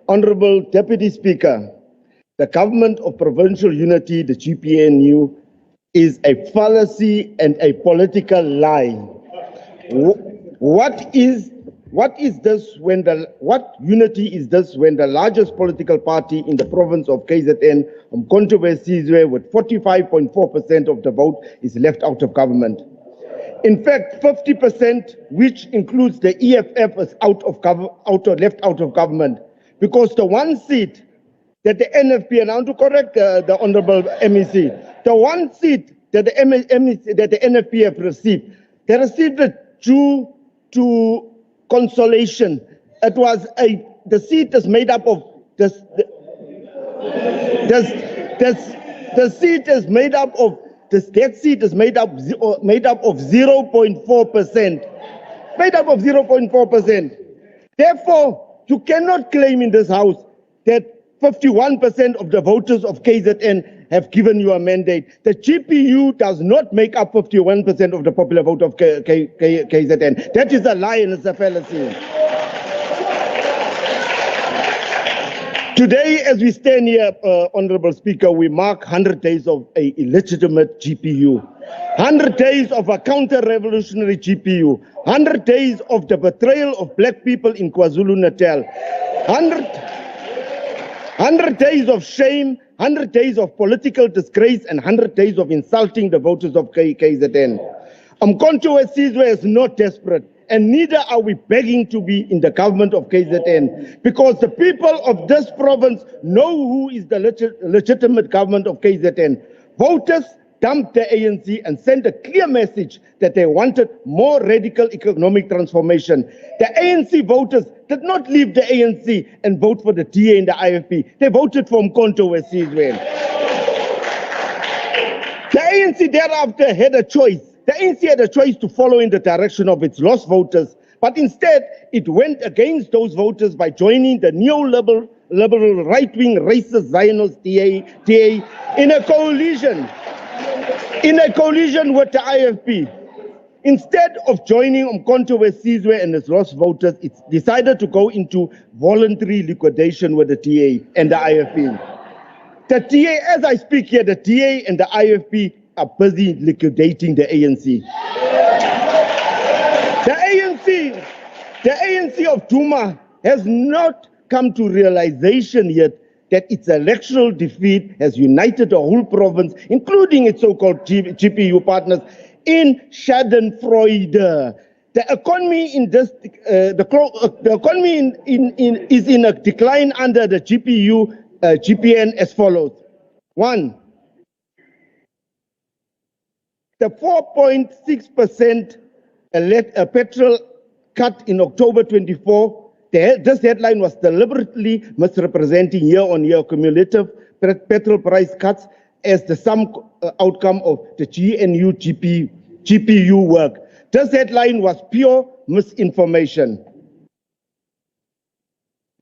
Honorable Deputy Speaker, the Government of Provincial Unity, the GPNU, is a fallacy and a political lie. What unity is this when the largest political party in the province of KZN, Umkhonto we Sizwe, with 45.4% of the vote, is left out of government? In fact, 50%, which includes the EFF, is left out of government, because the one seat that the NFP, and I want to correct the Honorable MEC, the one seat that the NFP have received, they received it due to consolation. It was the seat is made up of the seat is made up of that seat is made up of 0.4%. Made up of 0.4%. Therefore, you cannot claim in this house that 51% of the voters of KZN have given you a mandate. The GPU does not make up 51% of the popular vote of KZN. That is a lie and it's a fallacy. Today, as we stand here, Honorable Speaker, we mark 100 days of a illegitimate GPU, 100 days of a counter-revolutionary GPU, 100 days of the betrayal of black people in KwaZulu-Natal, 100 days of shame, 100 days of political disgrace, and 100 days of insulting the voters of KZN. Umkhonto we Sizwe is not desperate, and neither are we begging to be in the government of KZN, because the people of this province know who is the legitimate government of KZN. Voters dumped the ANC and sent a clear message that they wanted more radical economic transformation. The ANC voters did not leave the ANC and vote for the DA and the IFP. They voted for Umkhonto we Sizwe. The ANC thereafter had a choice. The ANC had a choice to follow in the direction of its lost voters, but instead it went against those voters by joining the neoliberal right-wing racist Zionist DA in a coalition with the IFP. Instead of joining Umkhonto we Sizwe and its lost voters, it decided to go into voluntary liquidation with the DA and the IFP. The DA, as I speak here, the DA and the IFP are busy liquidating the ANC. The ANC of Zuma has not come to realization yet that its electoral defeat has united the whole province, including its so-called GPU partners, in Schadenfreude. The economy in this, the economy is in a decline under the GPN as follows. 1. The 4.6% petrol cut in October 24, this headline was deliberately misrepresenting year-on-year cumulative petrol price cuts as the sum outcome of the GPU work. This headline was pure misinformation.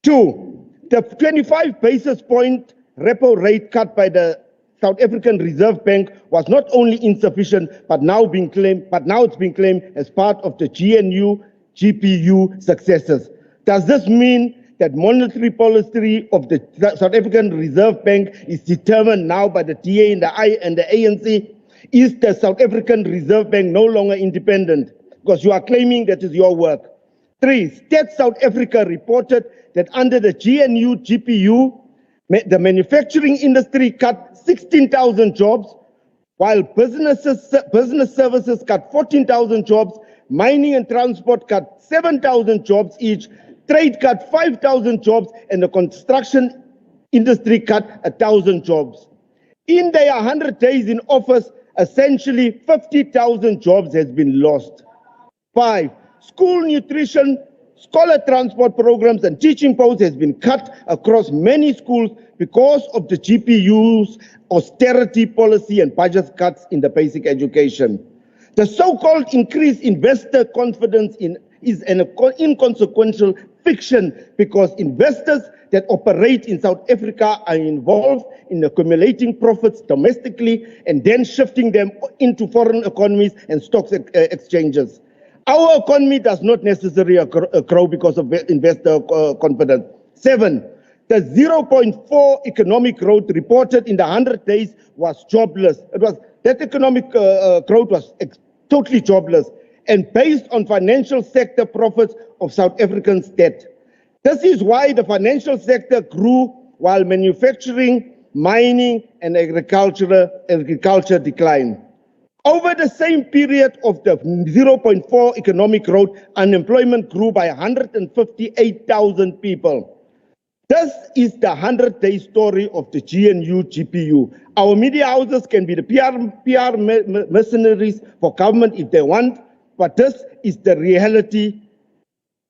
2, the 25 basis point repo rate cut by the South African Reserve Bank was not only insufficient, but now it's being claimed as part of the GPU successes. Does this mean that monetary policy of the South African Reserve Bank is determined now by the DA and the ANC? Is the South African Reserve Bank no longer independent? Because you are claiming that is your work. 3, State South Africa reported that under the GPU, the manufacturing industry cut 16,000 jobs, while business services cut 14,000 jobs, mining and transport cut 7,000 jobs each, trade cut 5,000 jobs, and the construction industry cut 1,000 jobs. In their 100 days in office, essentially 50,000 jobs has been lost. 5, school nutrition, scholar transport programs and teaching posts has been cut across many schools because of the GPU's austerity policy and budget cuts in the basic education. The so-called increased investor confidence is an inconsequential fiction, because investors that operate in South Africa are involved in accumulating profits domestically and then shifting them into foreign economies and stocks exchanges. Our economy does not necessarily grow because of investor confidence. 7, The 0.4 economic growth reported in the 100 days was jobless. That economic growth was totally jobless and based on financial sector profits of South Africans' debt. This is why the financial sector grew while manufacturing, mining, and agriculture declined. Over the same period of the 0.4 economic growth, unemployment grew by 158,000 people. This is the 100-day story of the GNU-GPU. Our media houses can be the PR mercenaries for government if they want, but this is the reality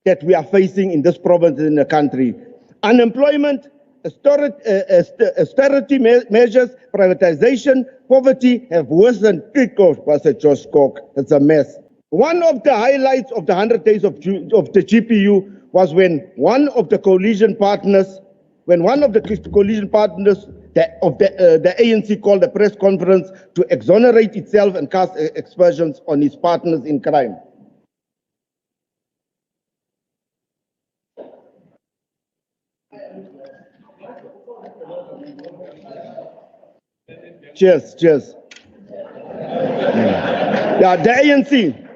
that we are facing in this province and in the country. Unemployment, austerity measures, privatization, poverty have worsened. Was it Josh Cork? It's a mess. One of the highlights of the 100 days of the GPU was when one of the coalition partners, the ANC called a press conference to exonerate itself and cast aspersions on its partners in crime. Cheers. Yeah, the ANC.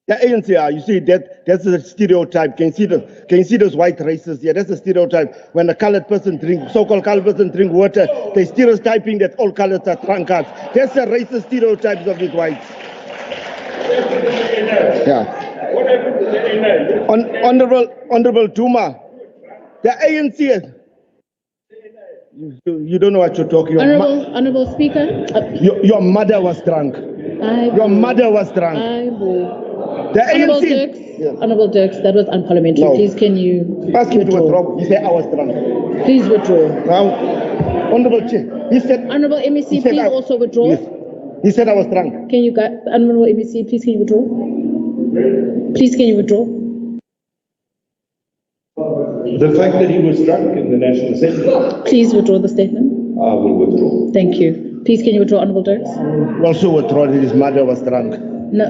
The ANC, you see, that's a stereotype. Can you see those white racists? Yeah, that's a stereotype. When a colored person so-called colored person drink water, they're stereotyping that all colors are drunkards. That's the racist stereotypes of these whites. Yeah. What happened to the Honorable Zuma, the ANC. You don't know what you're talking about. Honorable Speaker. Your mother was drunk. Your mother was drunk. The ANC. Honorable Dirks, that was unparliamentary. No. Please, can you ask him to withdraw? He said I was drunk. Please withdraw. Now, Honorable Chair, he said. Honorable MEC, please also withdraw. Yes. He said I was drunk. Can you, Honorable MEC, please can you withdraw? Please can you withdraw? The fact that he was drunk in the National Assembly. Please withdraw the statement. I will withdraw. Thank you. Please can you withdraw, Honorable Dirks? Also withdraw that his mother was drunk. No,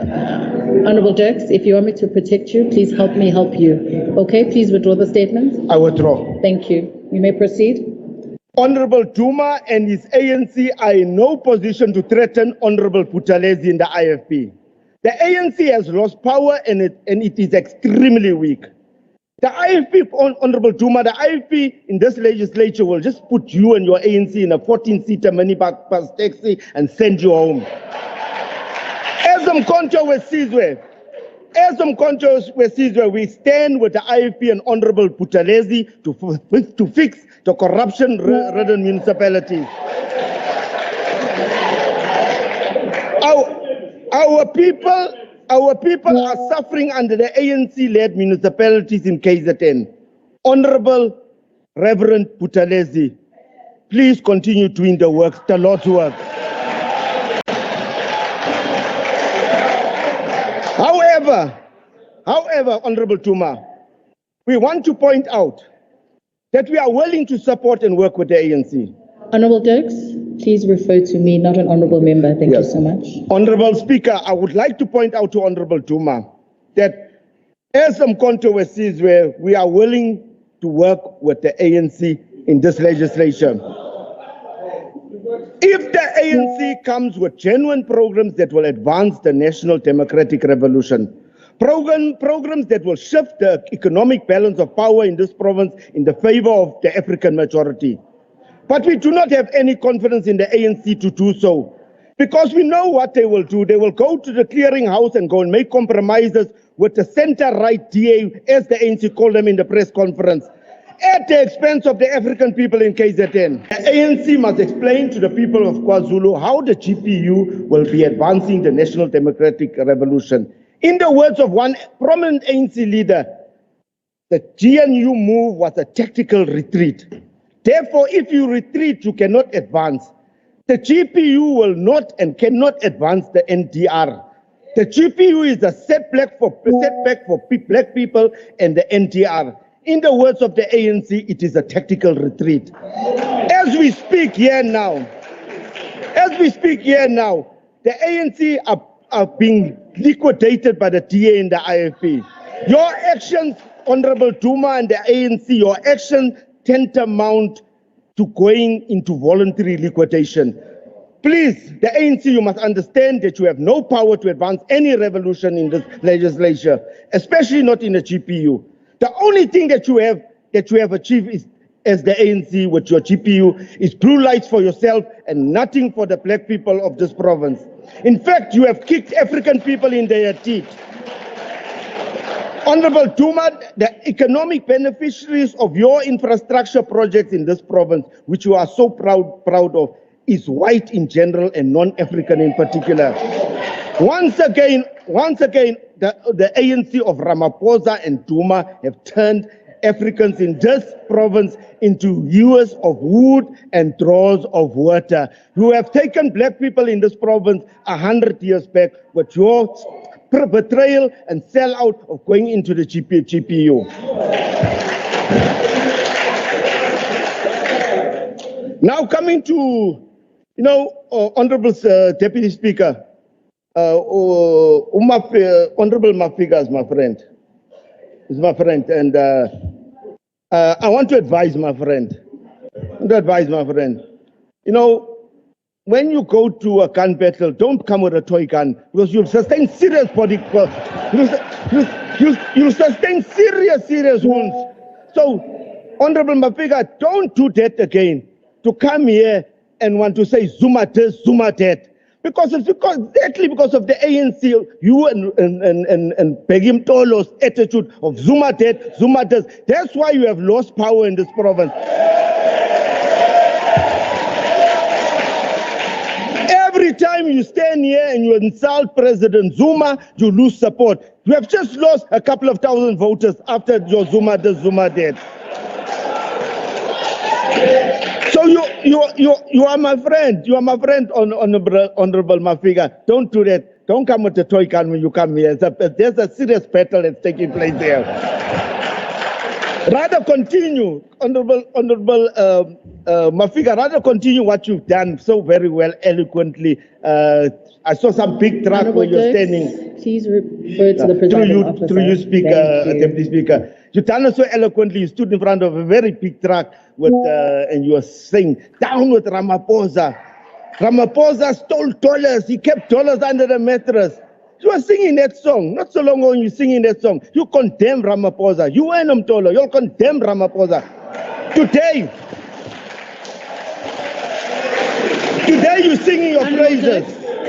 Honorable Dirks, if you want me to protect you, please help me help you. Okay, please withdraw the statement. I withdraw. Thank you. You may proceed. Honorable Zuma and his ANC are in no position to threaten Honorable Buthelezi in the IFP. The ANC has lost power and it is extremely weak. The IFP, Honorable Zuma, the IFP in this legislature will just put you and your ANC in a 14-seater minibus taxi and send you home. As we stand with the IFP and Honorable Buthelezi to fix the corruption-ridden municipalities. Our people are suffering under the ANC-led municipalities in KZN. Honorable Reverend Buthelezi, please continue doing the work, the Lord's work. However, Honorable Zuma, we want to point out that we are willing to support and work with the ANC. Honorable Dirks, please refer to me, not an honorable member. Thank you so much. Honorable Speaker, I would like to point out to Honorable Zuma that there are some controversies where we are willing to work with the ANC in this legislation. If the ANC comes with genuine programs that will advance the national democratic revolution, programs that will shift the economic balance of power in this province in the favor of the African majority. But we do not have any confidence in the ANC to do so, because we know what they will do. They will go to the clearinghouse and go and make compromises with the center-right DA, as the ANC called them in the press conference, at the expense of the African people in KZN. The ANC must explain to the people of KwaZulu how the GPU will be advancing the national democratic revolution. In the words of one prominent ANC leader, the GNU move was a tactical retreat. Therefore, if you retreat, you cannot advance. The GPU will not and cannot advance the NDR. The GPU is a setback for black people and the NDR. In the words of the ANC, it is a tactical retreat. As we speak here now, the ANC are being liquidated by the DA and the IFP. Your actions Honorable Zuma and the ANC, your action tantamount to going into voluntary liquidation. Please, the ANC, you must understand that you have no power to advance any revolution in this legislature, especially not in the GPU. The only thing that you have achieved is, as the ANC with your GPU, is blue lights for yourself and nothing for the black people of this province. In fact, you have kicked African people in their teeth. Honorable Zuma, the economic beneficiaries of your infrastructure projects in this province, which you are so proud of, is white in general and non-African in particular. Once again, the ANC of Ramaphosa and Zuma have turned Africans in this province into hewers of wood and drawers of water. You have taken black people in this province 100 years back with your betrayal and sellout of going into the GPU. Now coming to, Honorable Deputy Speaker, Honorable Mafiga is my friend. He's my friend, and I want to advise my friend. When you go to a gun battle, don't come with a toy gun, because you'll sustain serious you'll sustain serious wounds. So, Honorable Mafiga, don't do that again. To come here and want to say Zuma this, Zuma that. Exactly because of the ANC, you and Begim Tolo's attitude of Zuma that, Zuma this. That's why you have lost power in this province. Every time you stand here and you insult President Zuma, you lose support. You have just lost a couple of thousand voters after your Zuma this, Zuma that. So you are my friend. You are my friend, Honorable Mafiga. Don't do that. Don't come with the toy gun when you come here. There's a serious battle that's taking place there. Rather continue, Honorable Mafiga. Rather continue what you've done so very well, eloquently. I saw some big truck Honorable where you're Dirks, standing. please refer to the presiding officer. Through you, Speaker, Deputy Speaker. You done it so eloquently. You stood in front of a very big truck with, and you were saying, "Down with Ramaphosa." Ramaphosa stole dollars. He kept dollars under the mattress. You were singing that song. Not so long ago, you singing that song. You condemn Ramaphosa. You and Mtolo, you condemn Ramaphosa. Today you're singing your praises.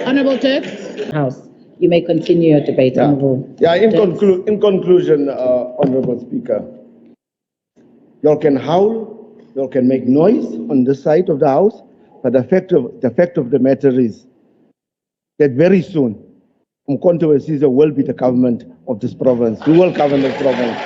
Honorable Dirks, House. You may continue your debate, Honorable. Yeah, in conclusion, Honorable Speaker, you can howl, you can make noise on this side of the House, but the fact of the matter is that very soon, Umkhonto we Sizwe will be the government of this province. We will govern this province.